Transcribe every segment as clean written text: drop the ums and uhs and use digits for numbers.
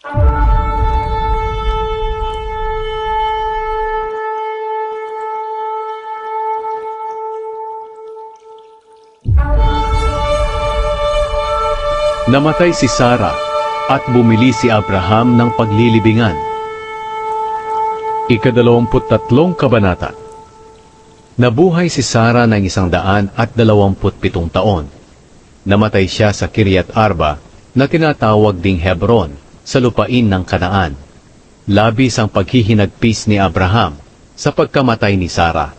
Namatay si Sarah at bumili si Abraham ng paglilibingan. Ika-23 kabanata. Nabuhay si Sarah ng 127 taon. Namatay siya sa Kiryat Arba na tinatawag ding Hebron sa lupain ng Kanaan. Labis ang paghihinagpis ni Abraham sa pagkamatay ni Sarah.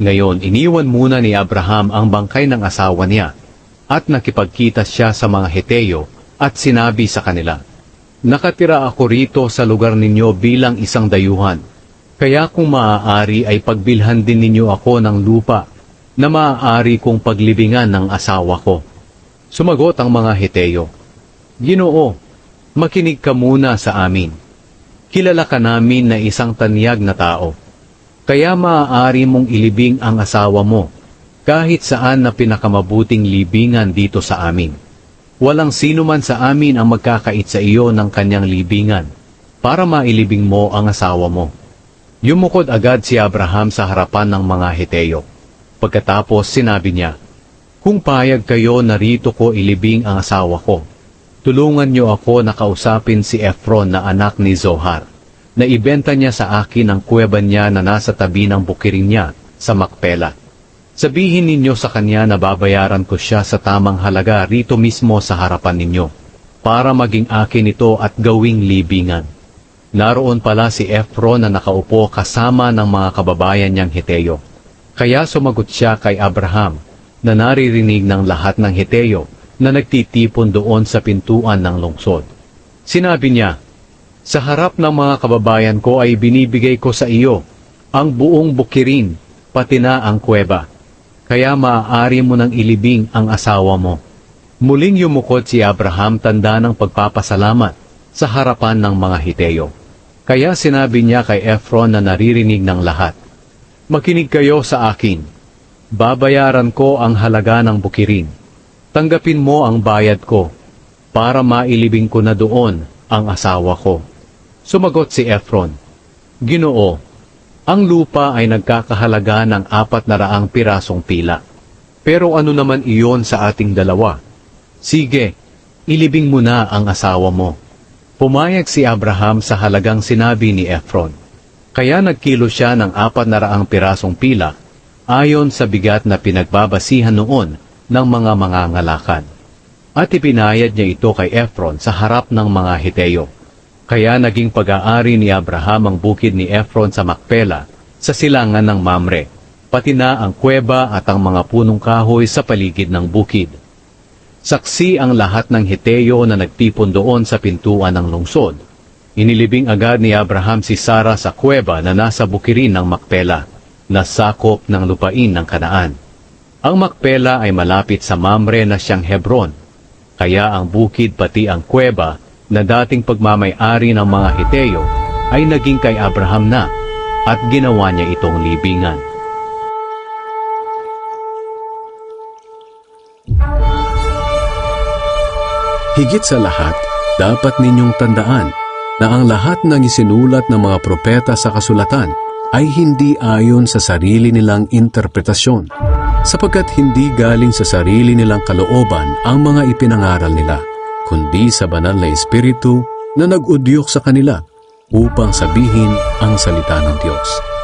Ngayon iniwan muna ni Abraham ang bangkay ng asawa niya at nakipagkita siya sa mga Heteo at sinabi sa kanila, "Nakatira ako rito sa lugar ninyo bilang isang dayuhan. Kaya kung maaari ay pagbilhan din ninyo ako ng lupa na maaari kong paglibingan ng asawa ko." Sumagot ang mga Heteo, "Ginoo, makinig ka muna sa amin. Kilala ka namin na isang tanyag na tao. Kaya maaari mong ilibing ang asawa mo kahit saan na pinakamabuting libingan dito sa amin. Walang sino man sa amin ang magkakait sa iyo ng kanyang libingan para mailibing mo ang asawa mo." Yumukod agad si Abraham sa harapan ng mga Heteo. Pagkatapos sinabi niya, "Kung payag kayo na rito ko ilibing ang asawa ko, tulungan niyo ako na kausapin si Ephron na anak ni Zohar, na ibenta niya sa akin ang kuweba niya na nasa tabi ng bukirin niya sa Makpela. Sabihin ninyo sa kanya na babayaran ko siya sa tamang halaga rito mismo sa harapan ninyo, para maging akin ito at gawing libingan." Naroon pala si Ephron na nakaupo kasama ng mga kababayan niyang Heteo. Kaya sumagot siya kay Abraham na naririnig ng lahat ng Heteo na nagtitipon doon sa pintuan ng lungsod. Sinabi niya, "Sa harap ng mga kababayan ko ay binibigay ko sa iyo ang buong bukirin, pati na ang kuweba. Kaya maaari mo nang ilibing ang asawa mo." Muling yumukod si Abraham tanda ng pagpapasalamat sa harapan ng mga Heteo. Kaya sinabi niya kay Ephron na naririnig ng lahat, "Makinig kayo sa akin. Babayaran ko ang halaga ng bukirin. Tanggapin mo ang bayad ko, para mailibing ko na doon ang asawa ko." Sumagot si Ephron, "Ginoo, ang lupa ay nagkakahalaga ng 400 pirasong pila. Pero ano naman iyon sa ating dalawa? Sige, ilibing mo na ang asawa mo." Pumayag si Abraham sa halagang sinabi ni Ephron. Kaya nagkilo siya ng 400 pirasong pila, ayon sa bigat na pinagbabasihan noon ng mga mangangalakan. At ipinayad niya ito kay Ephron sa harap ng mga Heteo. Kaya naging pag-aari ni Abraham ang bukid ni Ephron sa Makpela, sa silangan ng Mamre, pati na ang kuweba at ang mga punong kahoy sa paligid ng bukid. Saksi ang lahat ng Heteo na nagtipon doon sa pintuan ng lungsod. Inilibing agad ni Abraham si Sarah sa kuweba na nasa bukirin ng Makpela, na sakop ng lupain ng Kanaan. Ang Makpela ay malapit sa Mamre na siyang Hebron, kaya ang bukid pati ang kuweba na dating pagmamay-ari ng mga Heteo ay naging kay Abraham na, at ginawa niya itong libingan. Higit sa lahat, dapat ninyong tandaan na ang lahat ng isinulat ng mga propeta sa kasulatan ay hindi ayon sa sarili nilang interpretasyon, sapagkat hindi galing sa sarili nilang kalooban ang mga ipinangaral nila, kundi sa banal na Espiritu na nag-udyok sa kanila upang sabihin ang salita ng Diyos.